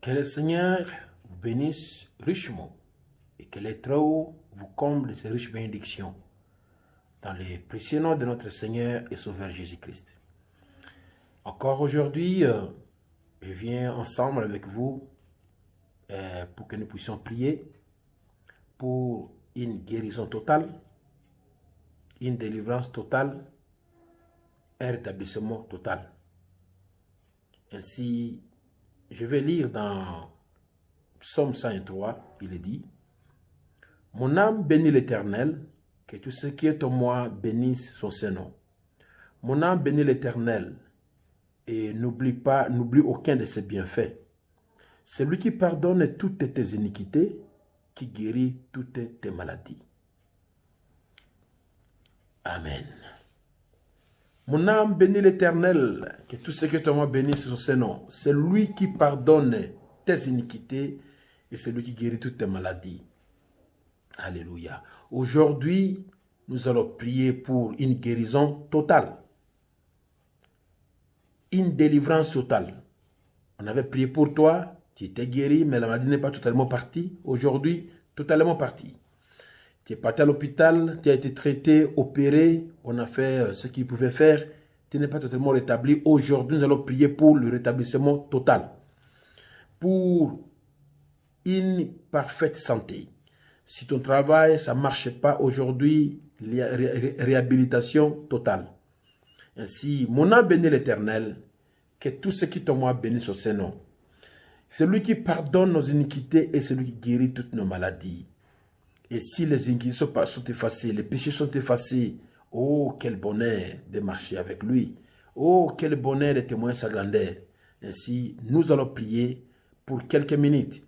Que le Seigneur vous bénisse richement et que les Très-Hauts vous comble de ses riches bénédictions. Dans les précieux noms de notre Seigneur et Sauveur Jésus-Christ. Encore aujourd'hui, je viens ensemble avec vous pour que nous puissions prier pour une guérison totale, une délivrance totale, un rétablissement total. Ainsi, je vais lire dans Psaume 103, il est dit: « Mon âme bénit l'Éternel, que tout ce qui est en moi bénisse son Saint-Nom. Mon âme bénit l'Éternel, et n'oublie aucun de ses bienfaits. C'est lui qui pardonne toutes tes iniquités, qui guérit toutes tes maladies. » Amen. Mon âme bénit l'Éternel, que tout ce qui est en moi bénisse son Saint-Nom. C'est lui qui pardonne tes iniquités, et c'est lui qui guérit toutes tes maladies. Alléluia. Aujourd'hui, nous allons prier pour une guérison totale. Une délivrance totale. On avait prié pour toi, tu étais guéri, mais la maladie n'est pas totalement partie. Aujourd'hui, totalement partie. Tu es parti à l'hôpital, tu as été traité, opéré, on a fait ce qu'il pouvait faire. Tu n'es pas totalement rétabli. Aujourd'hui, nous allons prier pour le rétablissement total. Pour une parfaite santé. Si ton travail, ça ne marche pas aujourd'hui, réhabilitation totale. Ainsi, mon âme bénit l'Éternel, que tout ce qui est en moi bénisse au Saint-Nom. C'est lui qui pardonne nos iniquités et celui qui guérit toutes nos maladies. Et si les iniquités sont effacées, les péchés sont effacés, oh, quel bonheur de marcher avec lui. Oh, quel bonheur de témoigner sa grandeur. Ainsi, nous allons prier pour quelques minutes.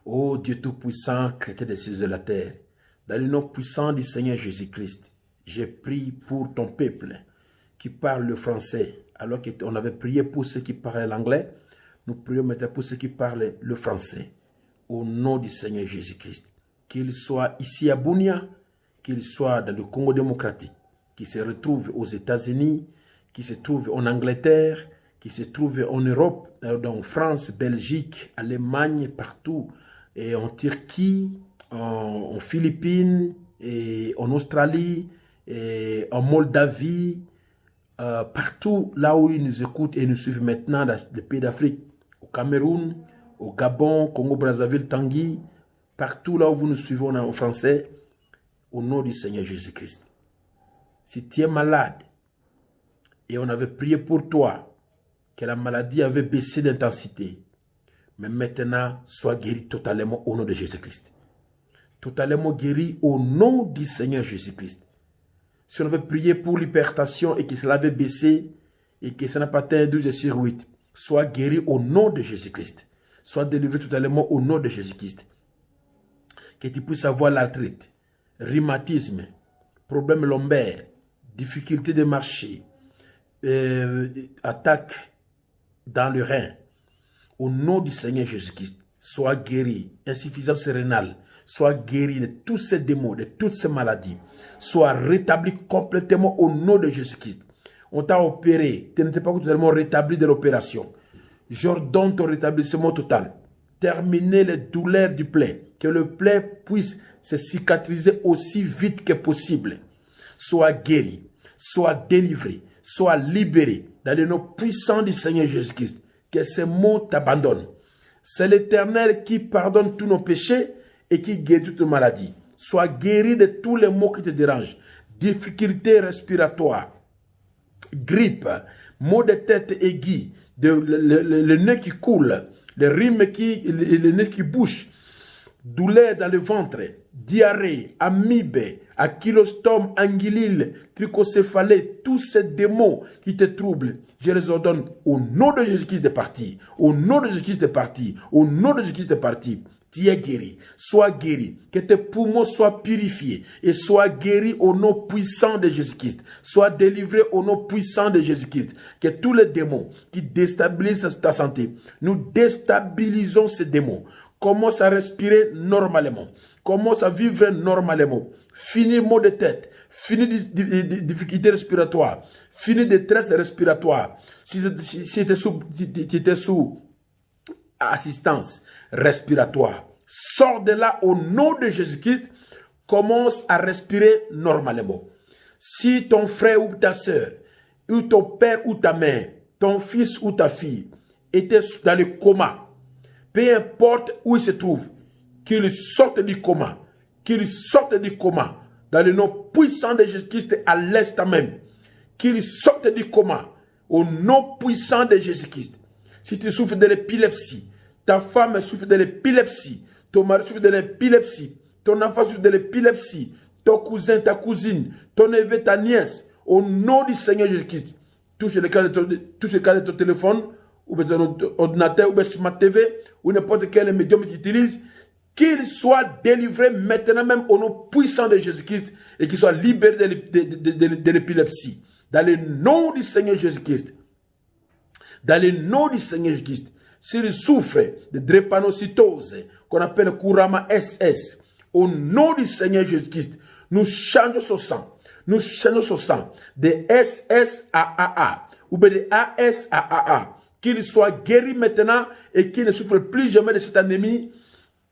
Ô Dieu Tout-Puissant, Créateur des cieux et de la terre, dans le nom puissant du Seigneur Jésus-Christ, je prie pour ton peuple qui parle le français, alors qu'on avait prié pour ceux qui parlaient l'anglais, nous prions maintenant pour ceux qui parlent le français. Au nom du Seigneur Jésus-Christ, qu'il soit ici à Bunia, qu'il soit dans le Congo démocratique, qu'il se retrouve aux États-Unis, qu'il se trouve en Angleterre, qu'il se trouve en Europe, en France, Belgique, Allemagne, partout, et en Turquie, en Philippines, et en Australie, et en Moldavie, partout là où ils nous écoutent et nous suivent maintenant dans les pays d'Afrique, au Cameroun, au Gabon, Congo-Brazzaville, Tanguy, partout là où vous nous suivez en français, au nom du Seigneur Jésus-Christ. Si tu es malade et on avait prié pour toi, que la maladie avait baissé d'intensité, mais maintenant, sois guéri totalement au nom de Jésus-Christ. Totalement guéri au nom du Seigneur Jésus-Christ. Si on avait prié pour l'hypertension et que cela avait baissé et que ça n'a pas atteint 12/8, sois guéri au nom de Jésus-Christ. Sois délivré totalement au nom de Jésus-Christ. Que tu puisses avoir l'arthrite, rhumatisme, problème lombaire, difficulté de marcher, attaque dans le rein. Au nom du Seigneur Jésus-Christ, sois guéri, insuffisance rénale, sois guéri de tous ces démons, de toutes ces maladies, sois rétabli complètement au nom de Jésus-Christ. On t'a opéré, tu n'étais pas totalement rétabli de l'opération. J'ordonne ton rétablissement total. Terminez les douleurs du plaie, que le plaie puisse se cicatriser aussi vite que possible. Sois guéri, sois délivré, sois libéré dans le nom puissant du Seigneur Jésus-Christ. Que ces mots t'abandonnent. C'est l'Éternel qui pardonne tous nos péchés et qui guérit toutes nos maladies. Sois guéri de tous les maux qui te dérangent. Difficultés respiratoires, grippe, maux de tête aiguë, le nez qui coule, le nez qui bouche, douleur dans le ventre, diarrhée, amibe, ankylostome, anguilile, trichocéphalée, tous ces démons qui te troublent, je les ordonne au nom de Jésus-Christ de partir. Au nom de Jésus-Christ de partir. Au nom de Jésus-Christ de partir. Tu es guéri. Sois guéri. Que tes poumons soient purifiés. Et sois guéri au nom puissant de Jésus-Christ. Sois délivré au nom puissant de Jésus-Christ. Que tous les démons qui déstabilisent ta santé, nous déstabilisons ces démons. Commence à respirer normalement. Commence à vivre normalement. Fini maux de tête. Fini difficultés respiratoires. Fini détresse respiratoire. Si tu étais sous assistance respiratoire. Sors de là au nom de Jésus-Christ. Commence à respirer normalement. Si ton frère ou ta soeur, ou ton père ou ta mère, ton fils ou ta fille était dans le coma, peu importe où il se trouve, qu'il sorte du coma, qu'il sorte du coma, dans le nom puissant de Jésus-Christ à l'instant même, qu'il sorte du coma, au nom puissant de Jésus-Christ. Si tu souffres de l'épilepsie, ta femme souffre de l'épilepsie, ton mari souffre de l'épilepsie, ton enfant souffre de l'épilepsie, ton cousin, ta cousine, ton neveu, ta nièce, au nom du Seigneur Jésus-Christ, touche le cas de ton téléphone, ou de ton ordinateur, ou de Smart TV, ou n'importe quel médium que tu utilises, qu'il soit délivré maintenant même au nom puissant de Jésus-Christ et qu'il soit libéré de l'épilepsie. Dans le nom du Seigneur Jésus-Christ. Dans le nom du Seigneur Jésus-Christ. S'il souffre de drépanocytose, qu'on appelle Kurama SS, au nom du Seigneur Jésus-Christ, nous changeons son sang. Nous changeons son sang de SS à AA ou de AS à AA. Qu'il soit guéri maintenant et qu'il ne souffre plus jamais de cette anémie.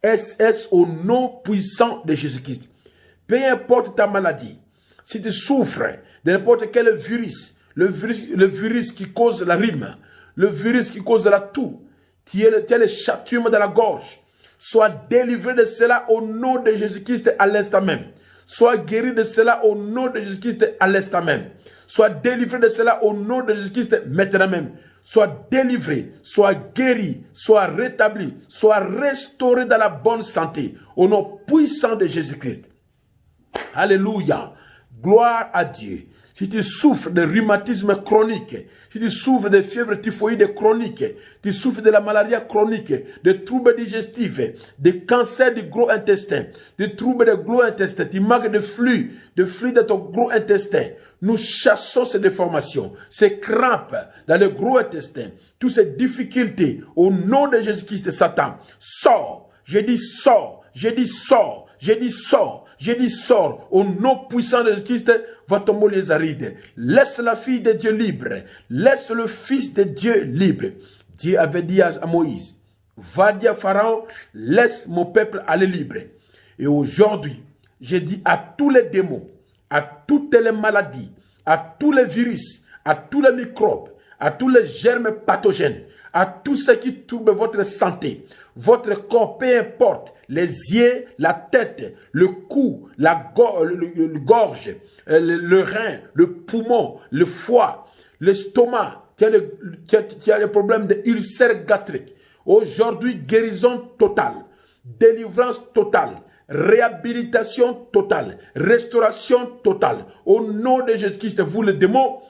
SS au nom puissant de Jésus-Christ. Peu importe ta maladie, si tu souffres de n'importe quel virus, le virus qui cause la rime, le virus qui cause la toux, tu as le chatouillement dans la gorge, sois délivré de cela au nom de Jésus-Christ à l'instant même. Sois guéri de cela au nom de Jésus-Christ à l'instant même. Sois délivré de cela au nom de Jésus-Christ maintenant même. Sois délivré, sois guéri, sois rétabli, sois restauré dans la bonne santé au nom puissant de Jésus-Christ. Alléluia. Gloire à Dieu. Si tu souffres de rhumatisme chronique, si tu souffres de fièvre typhoïde chronique, tu souffres de la malaria chronique, de troubles digestifs, de cancer du gros intestin, de troubles de gros intestin, tu manques de flux dans ton gros intestin, nous chassons ces déformations, ces crampes dans le gros intestin, toutes ces difficultés, au nom de Jésus-Christ, Satan, sors, je dis sors, je dis sors, je dis sors, je dis sors, au nom puissant de Jésus-Christ, va tomber les arides. Laisse la fille de Dieu libre, laisse le fils de Dieu libre. Dieu avait dit à Moïse, va dire à Pharaon, laisse mon peuple aller libre. Et aujourd'hui, je dis à tous les démons, à toutes les maladies, à tous les virus, à tous les microbes, à tous les germes pathogènes, à tous ceux qui troublent votre santé, votre corps, peu importe, les yeux, la tête, le cou, la gorge, le rein, le poumon, le foie, l'estomac, qui a le problème d'ulcère gastrique. Aujourd'hui, guérison totale, délivrance totale, réhabilitation totale, restauration totale. Au nom de Jésus-Christ, vous les démons,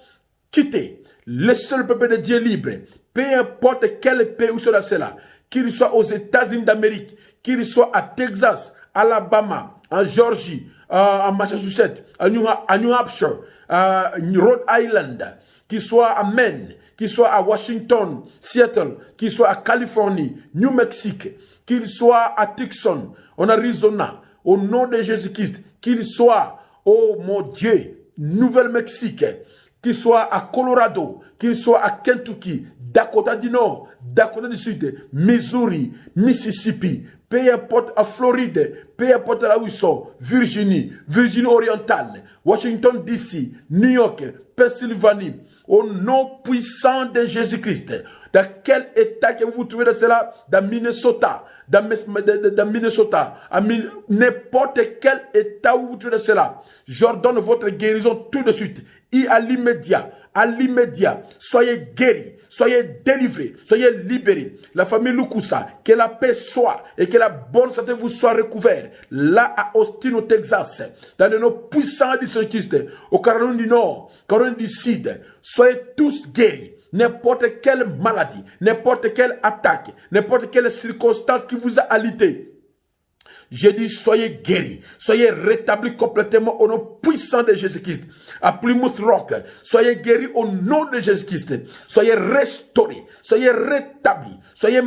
quittez. Laissez le peuple de Dieu libre. Peu importe quel pays où cela sera, qu'il soit aux États-Unis d'Amérique, qu'il soit à Texas, Alabama, en Georgie, en Massachusetts, à New Hampshire, à Rhode Island, qu'il soit à Maine, qu'il soit à Washington, Seattle, qu'il soit à Californie, New Mexico, qu'il soit à Tucson, en Arizona, au nom de Jésus-Christ, qu'il soit, oh mon Dieu, Nouvelle-Mexique, qu'il soit à Colorado, qu'il soit à Kentucky, Dakota du Nord, Dakota du Sud, Missouri, Mississippi, peu importe à Floride, peu importe là où ils sont, Virginie, Virginie orientale, Washington DC, New York, Pennsylvanie, au nom puissant de Jésus-Christ. Dans quel état que vous vous trouvez de cela? Dans Minnesota, dans Minnesota, n'importe quel état où vous vous trouvez de cela. J'ordonne votre guérison tout de suite. Et à l'immédiat, soyez guéris, soyez délivrés, soyez libérés. La famille Lukusa, que la paix soit et que la bonne santé vous soit recouverte. Là à Austin au Texas, dans le nom puissant de Jésus-Christ, au Caroline du Nord, Caroline du Sud, soyez tous guéris. N'importe quelle maladie, n'importe quelle attaque, n'importe quelle circonstance qui vous a alité. Je dis, soyez guéris, soyez rétablis complètement au nom puissant de Jésus-Christ. À Plymouth Rock, soyez guéris au nom de Jésus-Christ. Soyez restaurés, soyez rétablis, soyez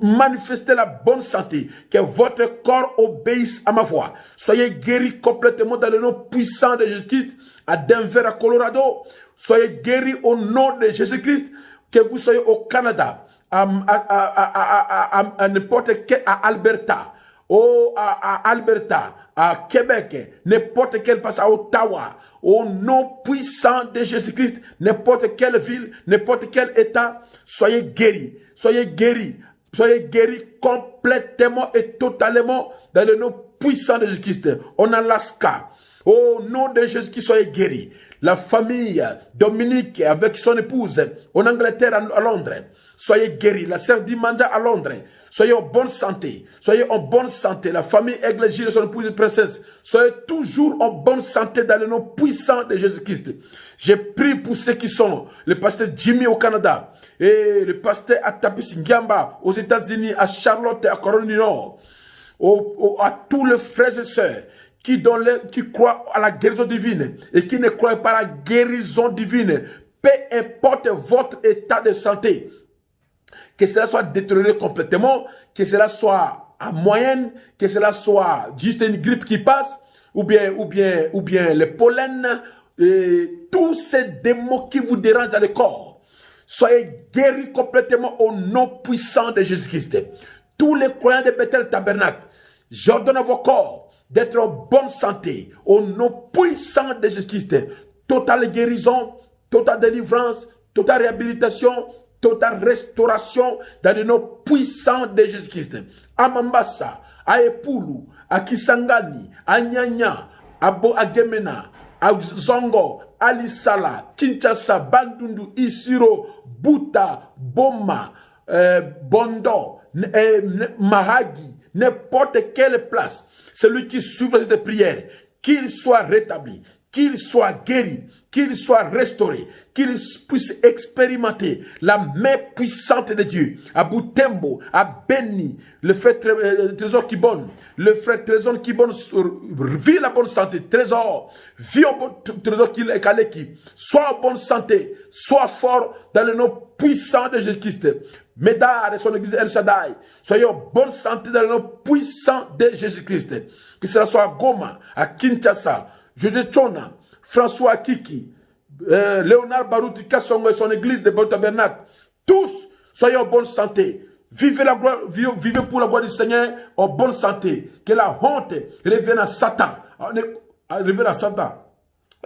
manifestés la bonne santé, que votre corps obéisse à ma voix. Soyez guéris complètement dans le nom puissant de Jésus-Christ. À Denver, à Colorado, soyez guéris au nom de Jésus-Christ. Que vous soyez au Canada, à n'importe quel, à Alberta, à Alberta, à Québec, n'importe quel passe à Ottawa, au nom puissant de Jésus-Christ, n'importe quelle ville, n'importe quel état, soyez guéris, soyez guéris, soyez guéris complètement et totalement dans le nom puissant de Jésus-Christ. En Alaska, au nom de Jésus-Christ, soyez guéris. La famille Dominique avec son épouse en Angleterre, à Londres, soyez guéris. La sœur Dimanda à Londres, soyez en bonne santé. Soyez en bonne santé. La famille Aigle Gilles et son épouse princesse, soyez toujours en bonne santé dans le nom puissant de Jésus-Christ. J'ai prié pour ceux qui sont le pasteur Jimmy au Canada et le pasteur Atapis Ngiamba aux États-Unis, à Charlotte et à Caroline du Nord, à tous les frères et sœurs qui croient à la guérison divine et qui ne croient pas à la guérison divine, peu importe votre état de santé, que cela soit détérioré complètement, que cela soit à moyenne, que cela soit juste une grippe qui passe, ou bien le pollen, et tous ces démons qui vous dérangent dans le corps, soyez guéris complètement au nom puissant de Jésus-Christ. Tous les croyants de Bethel Tabernacle, j'ordonne à vos corps d'être en bonne santé, au nom puissant de Jésus-Christ. Totale guérison, totale délivrance, totale réhabilitation, totale restauration dans le nom puissant de Jésus-Christ. À Mambasa, à Epulu, à Kisangani, à Nyanya, à Gemena, à Zongo, à Lisala, Kinshasa, Bandundu, Isiro, Buta, Boma, Bondo, Mahagi, n'importe quelle place. Celui qui suivra cette prière, qu'il soit rétabli, qu'il soit guéri, qu'il soit restauré, qu'il puisse expérimenter la main puissante de Dieu. À Boutembo, à Beni, le frère Trésor Kibon, le frère Trésor Kibon vit la bonne santé. Trésor, vit au bon Trésor Kaleki, soit en bonne santé, soit fort dans le nom puissant de Jésus-Christ. Médard et son église El Shaddai, soyez en bonne santé dans le nom puissant de Jésus-Christ. Que cela soit à Goma, à Kinshasa, José Chona, François Kiki, Léonard Barouti Kassongo et son église de Bon Tabernacle, tous soyez en bonne santé. Vivez pour la gloire du Seigneur en bonne santé. Que la honte revienne à Satan. Revienne à Satan.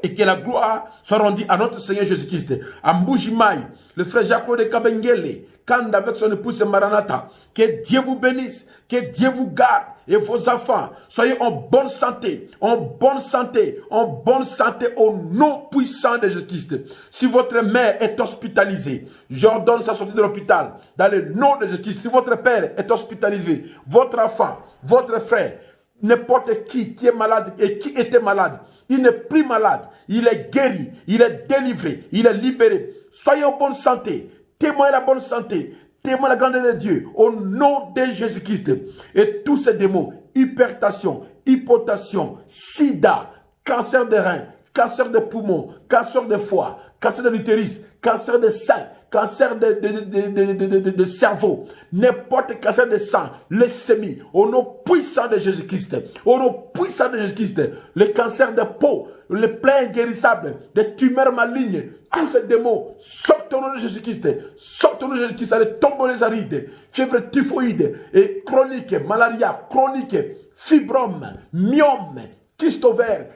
Et que la gloire soit rendue à notre Seigneur Jésus-Christ. À Mbujimai, le frère Jacques de Kabengele, Kanda avec son épouse Maranatha. Que Dieu vous bénisse, que Dieu vous garde et vos enfants. Soyez en bonne santé, en bonne santé, en bonne santé au nom puissant de Jésus-Christ. Si votre mère est hospitalisée, j'ordonne sa sortie de l'hôpital dans le nom de Jésus-Christ. Si votre père est hospitalisé, votre enfant, votre frère, n'importe qui est malade et qui était malade, il n'est plus malade, il est guéri, il est délivré, il est libéré. Soyez en bonne santé, témoignez la bonne santé, témoignez la grandeur de Dieu au nom de Jésus-Christ. Et tous ces démons, hypertension, hypotension, sida, cancer des reins, cancer des poumons, cancer de foie, cancer de l'utérus, cancer des seins, cancer de cerveau, n'importe quel cancer de sang, leucémie, au nom puissant de Jésus-Christ, au nom puissant de Jésus-Christ, le cancer de peau, le plein guérissable, des tumeurs malignes, tous ces démons, sortent au nom de Jésus-Christ, sortent au nom de Jésus-Christ, allez tomber les arides, fièvre typhoïde et chronique, malaria chronique, fibrome, myome, kyste ovaire,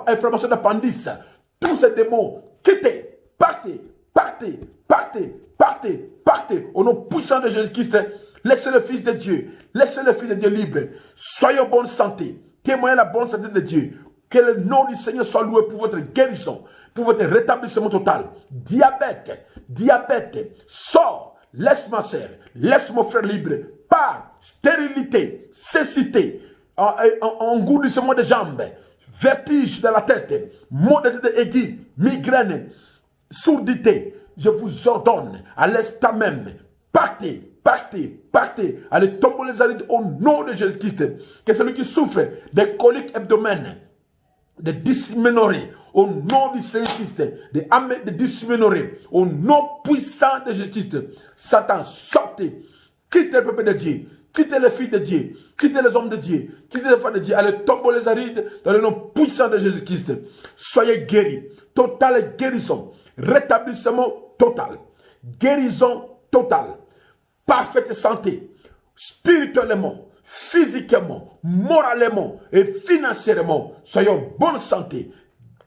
inflammation d'appendice, tous ces démons, quittez, partez, partez, partez, partez, partez, au nom puissant de Jésus-Christ. Laissez le Fils de Dieu, laissez le Fils de Dieu libre. Soyez en bonne santé, témoignez la bonne santé de Dieu. Que le nom du Seigneur soit loué pour votre guérison, pour votre rétablissement total. Diabète, sors, laisse ma soeur, laisse mon frère libre. Par stérilité, cécité, engourdissement des jambes, vertige de la tête, maux de tête aigus, migraine, sourdité, je vous ordonne à l'instant même, partez, partez, partez, allez tomber les arides au nom de Jésus-Christ. Que celui qui souffre des coliques abdominales, de dysménorrhée, au nom du Seigneur Christ, de dysménorrhée, au nom puissant de Jésus-Christ, Satan, sortez, quittez le peuple de Dieu, quittez les filles de Dieu, quittez les hommes de Dieu, quittez les femmes de Dieu, allez tomber les arides dans le nom puissant de Jésus-Christ. Soyez guéris, totale guérison, rétablissement total, guérison totale, parfaite santé, spirituellement, physiquement, moralement et financièrement. Soyez en bonne santé.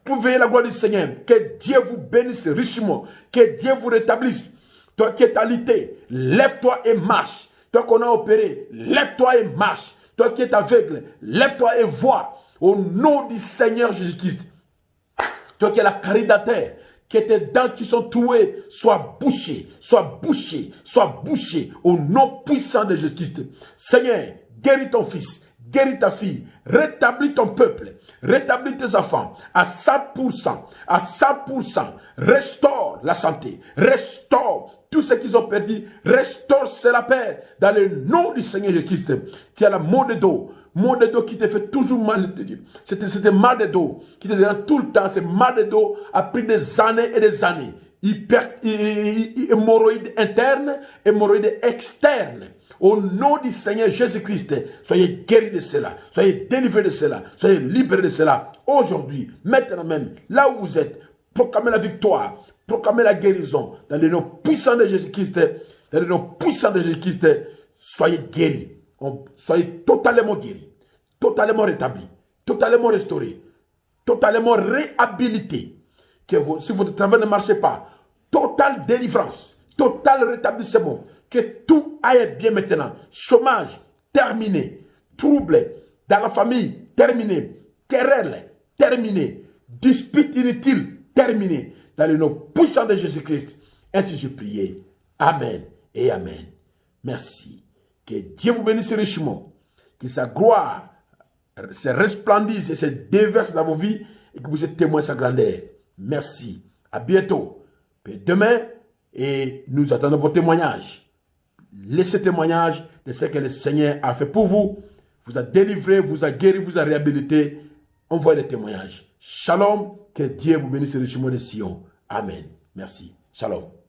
Pour veiller la gloire du Seigneur. Que Dieu vous bénisse richement. Que Dieu vous rétablisse. Toi qui es alité, lève-toi et marche. Toi qu'on a opéré, lève-toi et marche. Toi qui es aveugle, lève-toi et vois. Au nom du Seigneur Jésus-Christ. Toi qui es la caridataire, que tes dents qui sont trouées soient bouchées, soient bouchées, soient bouchées. Au nom puissant de Jésus-Christ. Seigneur, guéris ton fils, guéris ta fille, rétablis ton peuple, rétablis tes enfants à 100%, à 100%. Restaure la santé, restaure tout ce qu'ils ont perdu, restaure la paix dans le nom du Seigneur Jésus-Christ. Tu as la mot de dos qui te fait toujours mal. C'était mal de dos qui te dérange tout le temps. C'est mal de dos a pris des années et des années. Hémorroïdes internes, hémorroïdes externes. Au nom du Seigneur Jésus-Christ, soyez guéris de cela, soyez délivrés de cela, soyez libérés de cela. Aujourd'hui, maintenant même, là où vous êtes, proclamez la victoire, proclamez la guérison. Dans le nom puissant de Jésus-Christ, dans le nom puissant de Jésus-Christ, soyez guéris. Soyez totalement guéris, totalement rétablis, totalement restaurés, totalement réhabilités. Si votre travail ne marche pas, totale délivrance, total rétablissement. Que tout aille bien maintenant. Chômage, terminé. Trouble dans la famille, terminé. Querelle, terminé. Dispute inutile, terminé. Dans le nom puissant de Jésus-Christ. Ainsi je prie. Amen et amen. Merci. Que Dieu vous bénisse richement. Que sa gloire se resplendisse et se déverse dans vos vies. Et que vous êtes témoins de sa grandeur. Merci. À bientôt. Puis demain, et nous attendons vos témoignages. Laissez témoignage de ce que le Seigneur a fait pour vous. Vous a délivré, vous a guéri, vous a réhabilité. Envoyez les témoignages. Shalom. Que Dieu vous bénisse richement de Sion. Amen. Merci. Shalom.